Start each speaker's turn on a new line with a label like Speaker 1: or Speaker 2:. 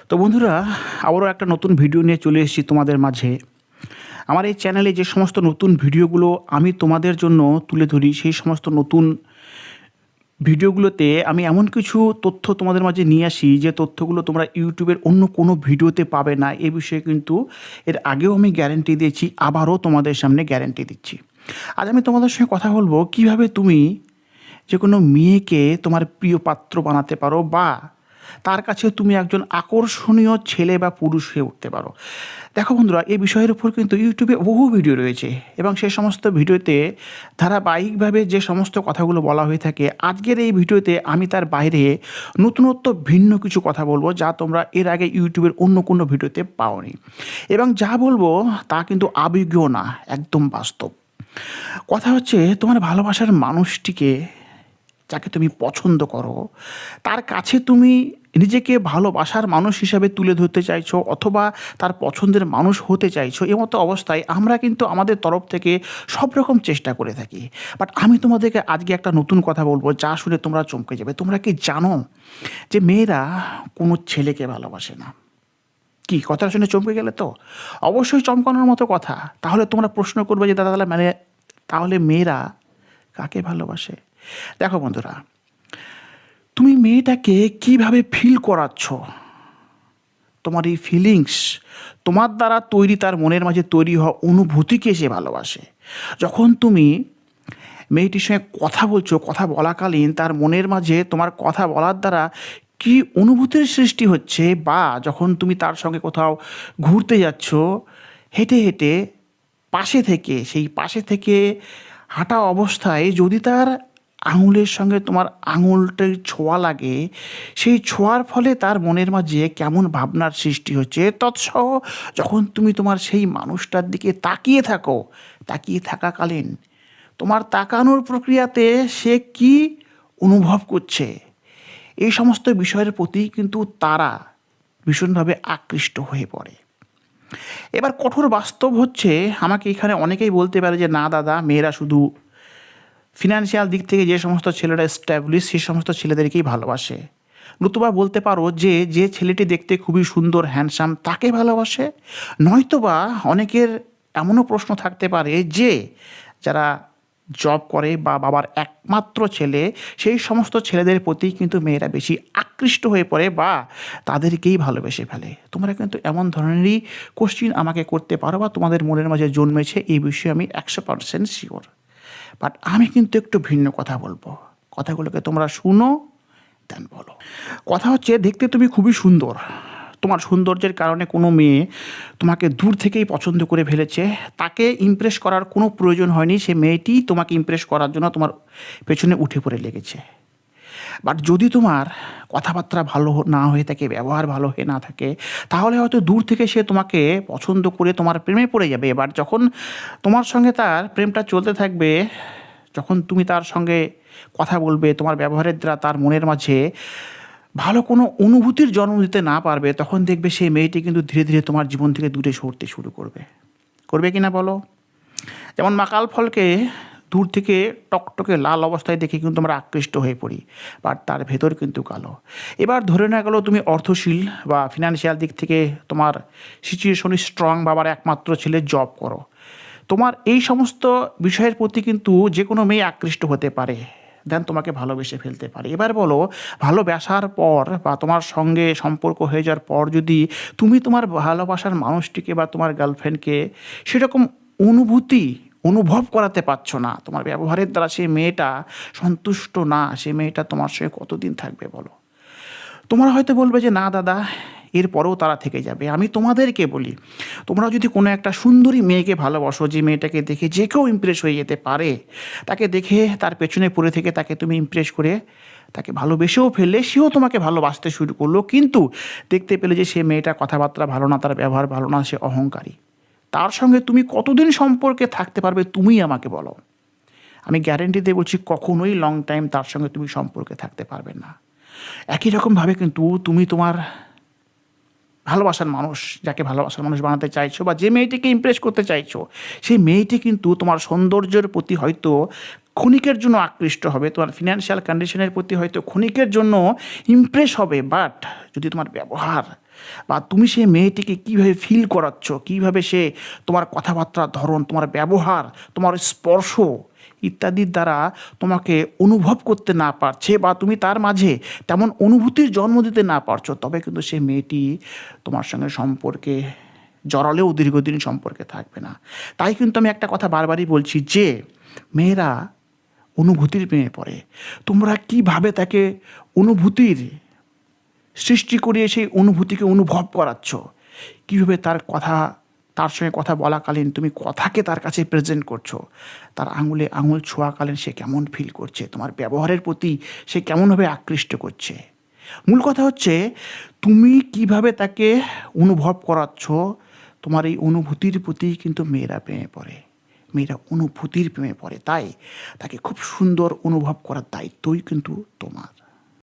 Speaker 1: তো বন্ধুরা, আবারও একটা নতুন ভিডিও নিয়ে চলে এসেছি তোমাদের মাঝে। আমার এই চ্যানেলে যে সমস্ত নতুন ভিডিওগুলো আমি তোমাদের জন্য তুলে ধরি, সেই সমস্ত নতুন ভিডিওগুলোতে আমি এমন কিছু তথ্য তোমাদের মাঝে নিয়ে আসি যে তথ্যগুলো তোমরা ইউটিউবের অন্য কোনো ভিডিওতে পাবে না। এ বিষয়ে কিন্তু এর আগেও আমি গ্যারান্টি দিয়েছি, আবারও তোমাদের সামনে গ্যারান্টি দিচ্ছি। আজ আমি তোমাদের সঙ্গে কথা বলবো কিভাবে তুমি যে কোনো মেয়েকে তোমার প্রিয় পাত্র বানাতে পারো বা তার কাছে তুমি একজন আকর্ষণীয় ছেলে বা পুরুষ হয়ে উঠতে পারো। দেখো বন্ধুরা, এই বিষয়ের উপর কিন্তু ইউটিউবে বহু ভিডিও রয়েছে এবং সেই সমস্ত ভিডিওতে ধারাবাহিকভাবে যে সমস্ত কথাগুলো বলা হয়ে থাকে, আজকের এই ভিডিওতে আমি তার বাইরে নতুনত্ব ভিন্ন কিছু কথা বলবো যা তোমরা এর আগে ইউটিউবের অন্য কোনো ভিডিওতে পাওনি। এবং যা বলবো তা কিন্তু আবেগীয় না, একদম বাস্তব। কথা হচ্ছে, তোমার ভালোবাসার মানুষটিকে যাকে তুমি পছন্দ করো তার কাছে তুমি নিজেকে ভালোবাসার মানুষ হিসাবে তুলে ধরতে চাইছো অথবা তার পছন্দের মানুষ হতে চাইছো, এমতো অবস্থায় আমরা কিন্তু আমাদের তরফ থেকে সব রকম চেষ্টা করে থাকি। বাট আমি তোমাদেরকে আজকে একটা নতুন কথা বলবো যা শুনে তোমরা চমকে যাবে। তোমরা কি জানো যে মেয়েরা কোনো ছেলেকে ভালোবাসে না? কি কথাটা শুনে চমকে গেলে? তো অবশ্যই চমকানোর মতো কথা। তাহলে তোমরা প্রশ্ন করবে যে দাদা তাহলে মেয়েরা কাকে ভালোবাসে? দেখো বন্ধুরা, তুমি মেয়েটাকে কিভাবে ফিল করাচ্ছ, তোমার এই ফিলিংস, তোমার দ্বারা তৈরি, তার মনের মাঝে তৈরি হওয়া অনুভূতিকে সে ভালোবাসে। যখন তুমি মেয়েটির সঙ্গে কথা বলছো, কথা বলাকালীন তার মনের মাঝে তোমার কথা বলার দ্বারা কি অনুভূতির সৃষ্টি হচ্ছে, বা যখন তুমি তার সঙ্গে কোথাও ঘুরতে যাচ্ছ, হেঁটে হেঁটে সেই পাশে থেকে হাঁটা অবস্থায় যদি তার আঙুলের সঙ্গে তোমার আঙুলটার ছোঁয়া লাগে, সেই ছোঁয়ার ফলে তার মনের মাঝে কেমন ভাবনার সৃষ্টি হচ্ছে, তৎসহ যখন তুমি তোমার সেই মানুষটার দিকে তাকিয়ে থাকাকালীন তোমার তাকানোর প্রক্রিয়াতে সে কি অনুভব করছে, এই সমস্ত বিষয়ের প্রতি কিন্তু তারা ভীষণভাবে আকৃষ্ট হয়ে পড়ে। এবার কঠোর বাস্তব হচ্ছে, আমাকে এখানে অনেকেই বলতে পারে যে না দাদা, মেয়েরা শুধু ফিনান্সিয়াল দিক থেকে যে সমস্ত ছেলেরা এস্টাবলিশ সেই সমস্ত ছেলেদেরকেই ভালোবাসে। নতুবা বলতে পারো যে ছেলেটি দেখতে খুবই সুন্দর, হ্যান্ডসাম, তাকে ভালোবাসে। নয়তোবা অনেকের এমনও প্রশ্ন থাকতে পারে যে যারা জব করে বা বাবার একমাত্র ছেলে, সেই সমস্ত ছেলেদের প্রতি কিন্তু মেয়েরা বেশি আকৃষ্ট হয়ে পড়ে বা তাদেরকেই ভালোবেসে ফেলে। তোমরা কিন্তু এমন ধরনেরই কোশ্চিন আমাকে করতে পারো বা তোমাদের মনের মাঝে জন্মেছে, এই বিষয়ে আমি 100% শিওর। বাট আমি কিন্তু একটু ভিন্ন কথা বলবো, কথাগুলোকে তোমরা শুনো দেন বলো। কথা হচ্ছে, দেখতে তুমি খুবই সুন্দর, তোমার সৌন্দর্যের কারণে কোনো মেয়ে তোমাকে দূর থেকেই পছন্দ করে ফেলেছে, তাকে ইমপ্রেস করার কোনো প্রয়োজন হয়নি, সে মেয়েটি তোমাকে ইমপ্রেস করার জন্য তোমার পেছনে উঠে পড়ে লেগেছে। বাট যদি তোমার কথাবার্তা ভালো না হয়ে থাকে, ব্যবহার ভালো হয়ে না থাকে, তাহলে হয়তো দূর থেকে সে তোমাকে পছন্দ করে তোমার প্রেমে পড়ে যাবে। এবার যখন তোমার সঙ্গে তার প্রেমটা চলতে থাকবে, যখন তুমি তার সঙ্গে কথা বলবে, তোমার ব্যবহারের দ্বারা তার মনের মাঝে ভালো কোনো অনুভূতির জন্ম দিতে না পারবে, তখন দেখবে সেই মেয়েটি কিন্তু ধীরে ধীরে তোমার জীবন থেকে দূরে সরতে শুরু করবে কি না বলো? যেমন মাকাল ফলকে দূর থেকে টকটকে লাল অবস্থায় দেখে কিন্তু আমরা আকৃষ্ট হয়ে পড়ি, বাট তার ভেতর কিন্তু কালো। এবার ধরে না গেলো তুমি অর্থশীল বা ফিনান্সিয়াল দিক থেকে তোমার সিচুয়েশন স্ট্রং, বাবার একমাত্র ছেলে, জব করো, তোমার এই সমস্ত বিষয়ের প্রতি কিন্তু যে কোনো মেয়ে আকৃষ্ট হতে পারে, দেন তোমাকে ভালোবেসে ফেলতে পারে। এবার বলো, ভালোবাসার পর বা তোমার সঙ্গে সম্পর্ক হয়ে যাওয়ার পর যদি তুমি তোমার ভালোবাসার মানুষটিকে বা তোমার গার্লফ্রেন্ডকে সেরকম অনুভব করাতে পারছো না, তোমার ব্যবহারের দ্বারা সেই মেয়েটা সন্তুষ্ট না, সেই মেয়েটা তোমার সঙ্গে কতদিন থাকবে বলো? তোমরা হয়তো বলবে যে না দাদা, এরপরেও তারা থেকে যাবে। আমি তোমাদেরকে বলি, তোমরা যদি কোনো একটা সুন্দরী মেয়েকে ভালোবাসো, যে মেয়েটাকে দেখে যে কেউ ইমপ্রেস হয়ে যেতে পারে, তাকে দেখে তার পেছনে পড়ে থেকে তাকে তুমি ইমপ্রেস করে তাকে ভালোবেসেও ফেললে, সেও তোমাকে ভালোবাসতে শুরু করলো, কিন্তু দেখতে পেলে যে সে মেয়েটা কথাবার্তা ভালো না, তার ব্যবহার ভালো না, সে অহংকারী, তার সঙ্গে তুমি কতদিন সম্পর্কে থাকতে পারবে তুমি আমাকে বলো? আমি গ্যারেন্টি দিয়ে বলছি, কখনোই লং টাইম তার সঙ্গে তুমি সম্পর্কে থাকতে পারবে না। একই রকমভাবে কিন্তু তুমি তোমার ভালোবাসার মানুষ, যাকে ভালোবাসার মানুষ বানাতে চাইছো বা যে মেয়েটিকে ইমপ্রেস করতে চাইছো, সেই মেয়েটি কিন্তু তোমার সৌন্দর্যের প্রতি হয়তো ক্ষণিকের জন্য আকৃষ্ট হবে, তোমার ফিনান্সিয়াল কন্ডিশনের প্রতি হয়তো ক্ষণিকের জন্য ইমপ্রেস হবে, বাট যদি তোমার ব্যবহার, বা তুমি সেই মেয়েটিকে কীভাবে ফিল করাচ্ছ, কীভাবে সে তোমার কথাবার্তার ধরন, তোমার ব্যবহার, তোমার স্পর্শ ইত্যাদির দ্বারা তোমাকে অনুভব করতে না পারছে, বা তুমি তার মাঝে তেমন অনুভূতির জন্ম দিতে না পারছো, তবে কিন্তু সে মেয়েটি তোমার সঙ্গে সম্পর্কে জড়ালেও দীর্ঘদিন সম্পর্কে থাকবে না। তাই কিন্তু আমি একটা কথা বারবারই বলছি যে মেয়েরা অনুভূতির প্রেমে পড়ে। তোমরা কিভাবে তাকে অনুভূতির সৃষ্টি করিয়ে সেই অনুভূতিকে অনুভব করাচ্ছ, কীভাবে তার সঙ্গে কথা বলাকালীন তুমি কথাকে তার কাছে প্রেজেন্ট করছো, তার আঙুলে আঙুল ছোঁয়াকালীন সে কেমন ফিল করছে, তোমার ব্যবহারের প্রতি সে কেমনভাবে আকৃষ্ট করছে। মূল কথা হচ্ছে তুমি কিভাবে তাকে অনুভব করাচ্ছ, তোমার এই অনুভূতির প্রতি কিন্তু মেয়েরা প্রেমে পড়ে, মেয়েরা অনুভূতির প্রেমে পড়ে। তাই তাকে খুব সুন্দর অনুভব করার দায়িত্বই কিন্তু তোমার।